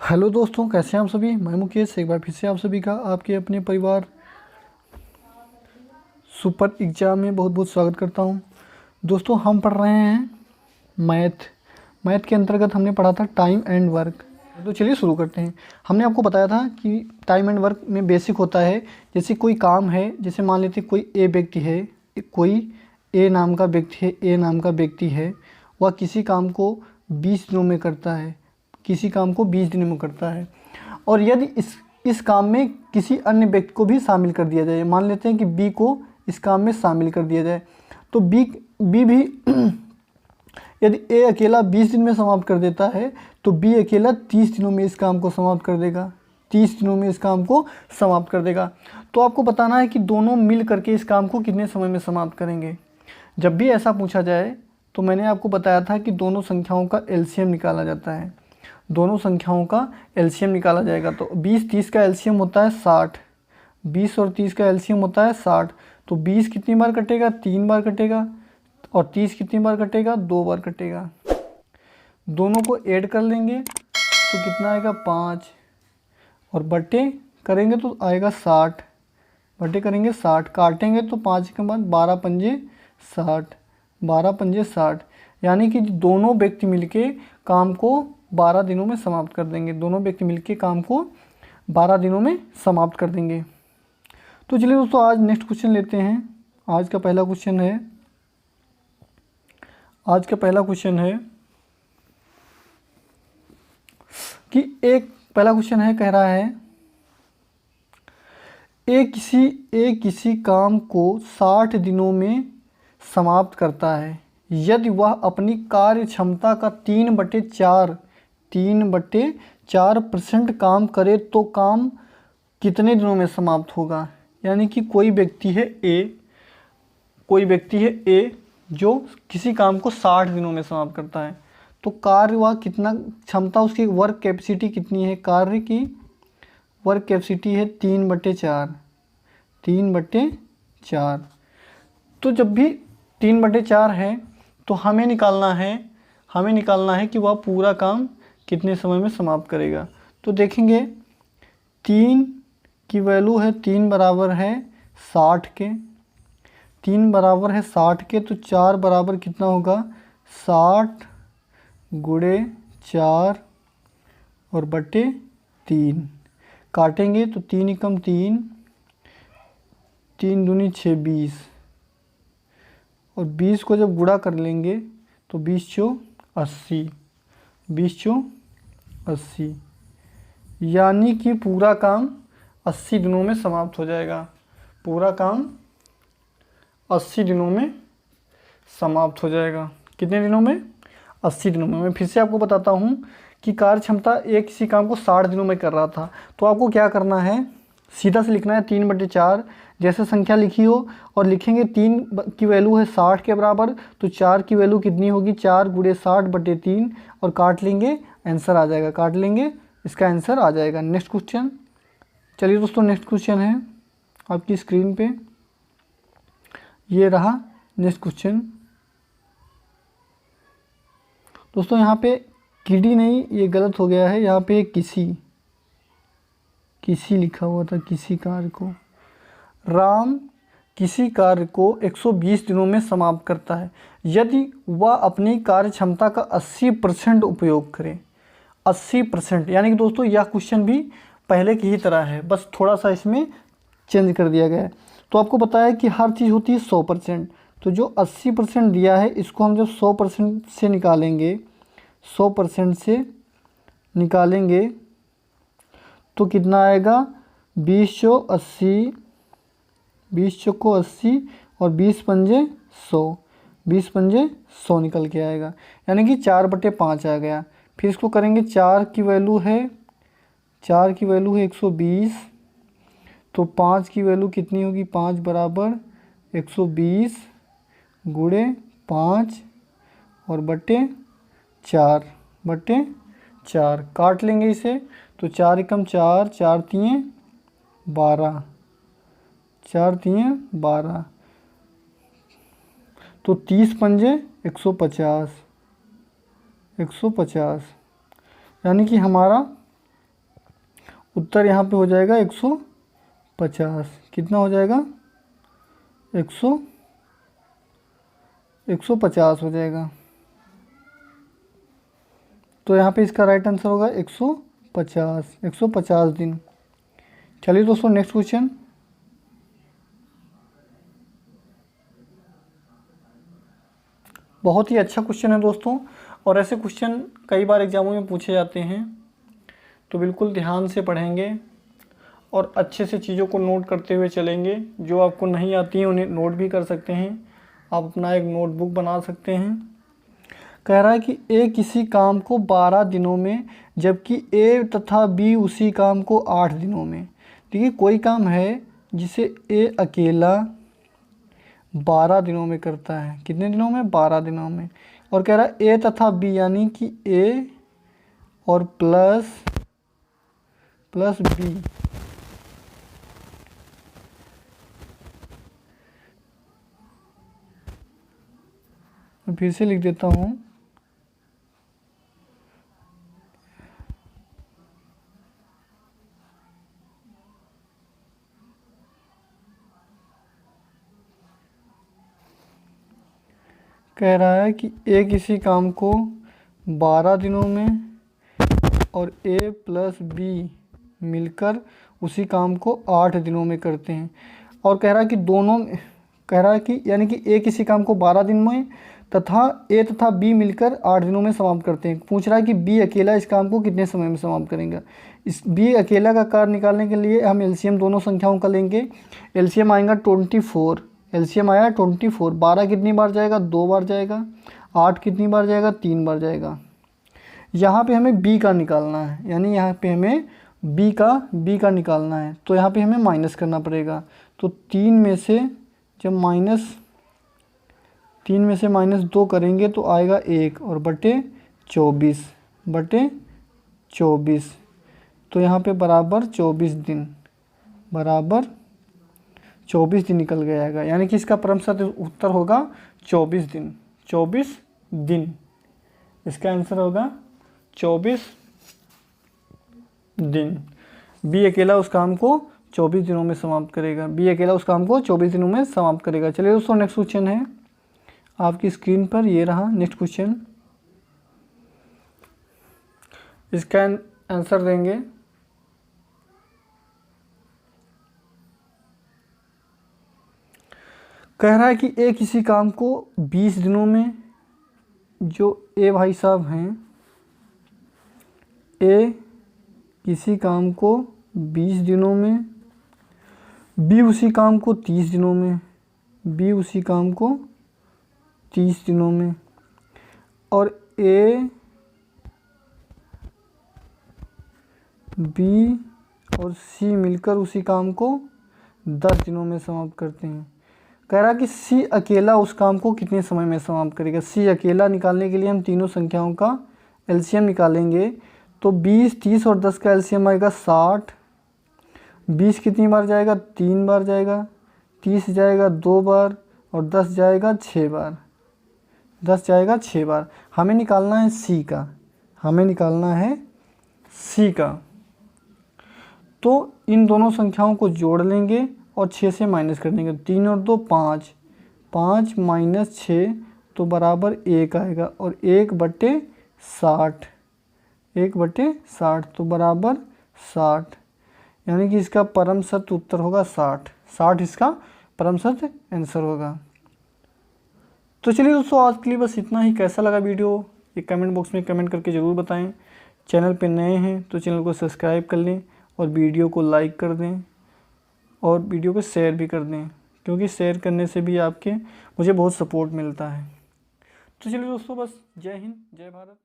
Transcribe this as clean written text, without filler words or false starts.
Hello दोस्तों, कैसे हैं आप सभी। मैं मुकेश एक बार फिर से आप सभी का आपके अपने परिवार सुपर एग्ज़ाम में बहुत बहुत स्वागत करता हूं। दोस्तों, हम पढ़ रहे हैं मैथ के अंतर्गत हमने पढ़ा था टाइम एंड वर्क। तो चलिए शुरू करते हैं। हमने आपको बताया था कि टाइम एंड वर्क में बेसिक होता है, जैसे कोई काम है, जैसे मान लेते कोई ए व्यक्ति है, कोई ए नाम का व्यक्ति है, वह किसी काम को 20 दिनों में करता है, किसी काम को 20 दिनों में करता है। और यदि इस काम में किसी अन्य व्यक्ति को भी शामिल कर दिया जाए, मान लेते हैं कि बी को इस काम में शामिल कर दिया जाए, तो बी भी यदि ए अकेला 20 दिन में समाप्त कर देता है तो बी अकेला 30 दिनों में इस काम को समाप्त कर देगा, 30 दिनों में इस काम को समाप्त कर देगा। तो आपको बताना है कि दोनों मिल करके इस काम को कितने समय में समाप्त करेंगे। जब भी ऐसा पूछा जाए तो मैंने आपको बताया था कि दोनों संख्याओं का एलसीएम निकाला जाता है, दोनों संख्याओं का एलसीएम निकाला जाएगा। तो 20-30 का एलसीएम होता है 60, 20 और 30 का एलसीएम होता है 60। तो 20 कितनी बार कटेगा, 3 बार कटेगा, और 30 कितनी बार कटेगा, 2 बार कटेगा। दोनों को ऐड कर लेंगे तो कितना आएगा, 5, और बटे करेंगे तो आएगा 60, बटे करेंगे 60, काटेंगे तो 5 के बाद 12 पंजे 60, 12 पंजे 60, यानी कि दोनों व्यक्ति मिलके काम को 12 दिनों में समाप्त कर देंगे, दोनों व्यक्ति मिलके काम को 12 दिनों में समाप्त कर देंगे। तो चलिए दोस्तों, आज नेक्स्ट क्वेश्चन लेते हैं। आज का पहला क्वेश्चन है कि पहला क्वेश्चन है, कह रहा है ए किसी काम को 60 दिनों में समाप्त करता है। यदि वह अपनी कार्य क्षमता का 3/4% काम करे तो काम कितने दिनों में समाप्त होगा। यानी कि कोई व्यक्ति है ए जो किसी काम को 60 दिनों में समाप्त करता है, तो कार्य वह कितना क्षमता, उसकी वर्क कैपेसिटी कितनी है, कार्य की वर्क कैपेसिटी है 3/4। तो जब भी 3/4 है तो हमें निकालना है कि वह पूरा काम कितने समय में समाप्त करेगा। तो देखेंगे 3 की वैल्यू है, 3 बराबर है 60 के, 3 बराबर है 60 के, तो 4 बराबर कितना होगा, 60 गुणे 4 और बटे 3, काटेंगे तो 3 एकम 3, 3 दूनी 6, 20, और 20 को जब गुणा कर लेंगे तो 20 चौ 80, यानी कि पूरा काम 80 दिनों में समाप्त हो जाएगा, पूरा काम 80 दिनों में समाप्त हो जाएगा। कितने दिनों में, 80 दिनों में। मैं फिर से आपको बताता हूँ कि कार्य क्षमता एक किसी काम को 60 दिनों में कर रहा था, तो आपको क्या करना है, सीधा से लिखना है 3/4, जैसे संख्या लिखी हो, और लिखेंगे 3 की वैल्यू है 60 के बराबर, तो 4 की वैल्यू कितनी होगी, 4 गुणे 60 बटे 3, और काट लेंगे, आंसर आ जाएगा, काट लेंगे, इसका आंसर आ जाएगा। नेक्स्ट क्वेश्चन, चलिए दोस्तों, नेक्स्ट क्वेश्चन है आपकी स्क्रीन पे, ये रहा नेक्स्ट क्वेश्चन। दोस्तों यहाँ पे किडी नहीं, ये गलत हो गया है, यहाँ पे किसी लिखा हुआ था, किसी कार्य को, राम किसी कार्य को 120 दिनों में समाप्त करता है यदि वह अपनी कार्य क्षमता का 80% उपयोग करे। 80%, यानी कि दोस्तों यह क्वेश्चन भी पहले की ही तरह है, बस थोड़ा सा इसमें चेंज कर दिया गया है। तो आपको पता है कि हर चीज़ होती है 100%, तो जो 80% दिया है इसको हम जब 100% से निकालेंगे, 100% से निकालेंगे तो कितना आएगा, 20 चौ 80, 20 चौको 80, और 20 पंजे 100, 20 पंजे 100 निकल के आएगा, यानी कि 4/5 आ गया। फिर इसको करेंगे, 4 की वैल्यू है 120, तो 5 की वैल्यू कितनी होगी, 5 बराबर 120 गुणे 5 और बटे 4, काट लेंगे इसे, तो 4 एकम 4, 4 तिये 12, 4 तिये 12, तो 30 पंजे 150, यानी कि हमारा उत्तर यहाँ पे हो जाएगा 150। कितना हो जाएगा? 150 हो जाएगा। तो यहाँ पे इसका राइट आंसर होगा 150 दिन। चलिए दोस्तों नेक्स्ट क्वेश्चन। बहुत ही अच्छा क्वेश्चन है दोस्तों, और ऐसे क्वेश्चन कई बार एग्जामों में पूछे जाते हैं, तो बिल्कुल ध्यान से पढ़ेंगे और अच्छे से चीज़ों को नोट करते हुए चलेंगे। जो आपको नहीं आती हैं उन्हें नोट भी कर सकते हैं, आप अपना एक नोटबुक बना सकते हैं। कह रहा है कि ए किसी काम को 12 दिनों में, जबकि ए तथा बी उसी काम को 8 दिनों में। देखिए कोई काम है जिसे ए अकेला 12 दिनों में करता है। कितने दिनों में? 12 दिनों में। और कह रहा है ए तथा बी, यानी कि ए और प्लस बी मैं फिर से लिख देता हूँ। कह रहा है कि ए किसी काम को 12 दिनों में और ए प्लस बी मिलकर उसी काम को 8 दिनों में करते हैं। और कह रहा है कि कह रहा है कि यानी कि ए किसी काम को 12 दिन में तथा ए तथा बी मिलकर 8 दिनों में समाप्त करते हैं। पूछ रहा है कि बी अकेला इस काम को कितने समय में समाप्त करेगा। इस बी अकेला का कार्य निकालने के लिए हम एलसीएम दोनों संख्याओं का लेंगे। एलसीएम आएगा 24। एलसीएम आया 24। 12 कितनी बार जाएगा? 2 बार जाएगा। 8 कितनी बार जाएगा? 3 बार जाएगा। यहाँ पे हमें बी का निकालना है, यानी यहाँ पे हमें बी का निकालना है, तो यहाँ पे हमें माइनस करना पड़ेगा। तो 3 में से -2 करेंगे तो आएगा 1 और बटे 24 तो यहाँ पे बराबर 24 दिन निकल गया, यानी कि इसका परमसत उत्तर होगा 24 दिन। इसका आंसर होगा 24 दिन। बी अकेला उस काम को 24 दिनों में समाप्त करेगा। चलिए दोस्तों नेक्स्ट क्वेश्चन है आपकी स्क्रीन पर, ये रहा नेक्स्ट क्वेश्चन। इसका आंसर देंगे। कह रहा है कि ए किसी काम को 20 दिनों में, जो ए भाई साहब हैं, ए किसी काम को 20 दिनों में, बी उसी काम को 30 दिनों में, और ए, बी और सी मिलकर उसी काम को 10 दिनों में समाप्त करते हैं। कह रहा है कि सी अकेला उस काम को कितने समय में समाप्त करेगा। सी अकेला निकालने के लिए हम तीनों संख्याओं का एलसीएम निकालेंगे। तो 20, 30 और 10 का एलसीएम आएगा 60। 20 कितनी बार जाएगा? 3 बार जाएगा। 30 जाएगा 2 बार और 10 जाएगा 6 बार। हमें निकालना है सी का। तो इन दोनों संख्याओं को जोड़ लेंगे और 6 से माइनस कर देंगे। 3 और 2 5 माइनस 6 तो बराबर 1 आएगा, और 1/60 तो बराबर 60, यानी कि इसका परम सत्य उत्तर होगा 60 इसका परम सत्य आंसर होगा। तो चलिए दोस्तों आज के लिए बस इतना ही। कैसा लगा वीडियो ये कमेंट बॉक्स में कमेंट करके ज़रूर बताएं। चैनल पे नए हैं तो चैनल को सब्सक्राइब कर लें और वीडियो को लाइक कर दें और वीडियो को शेयर भी कर दें, क्योंकि शेयर करने से भी मुझे बहुत सपोर्ट मिलता है। तो चलिए दोस्तों बस, जय हिंद जय भारत।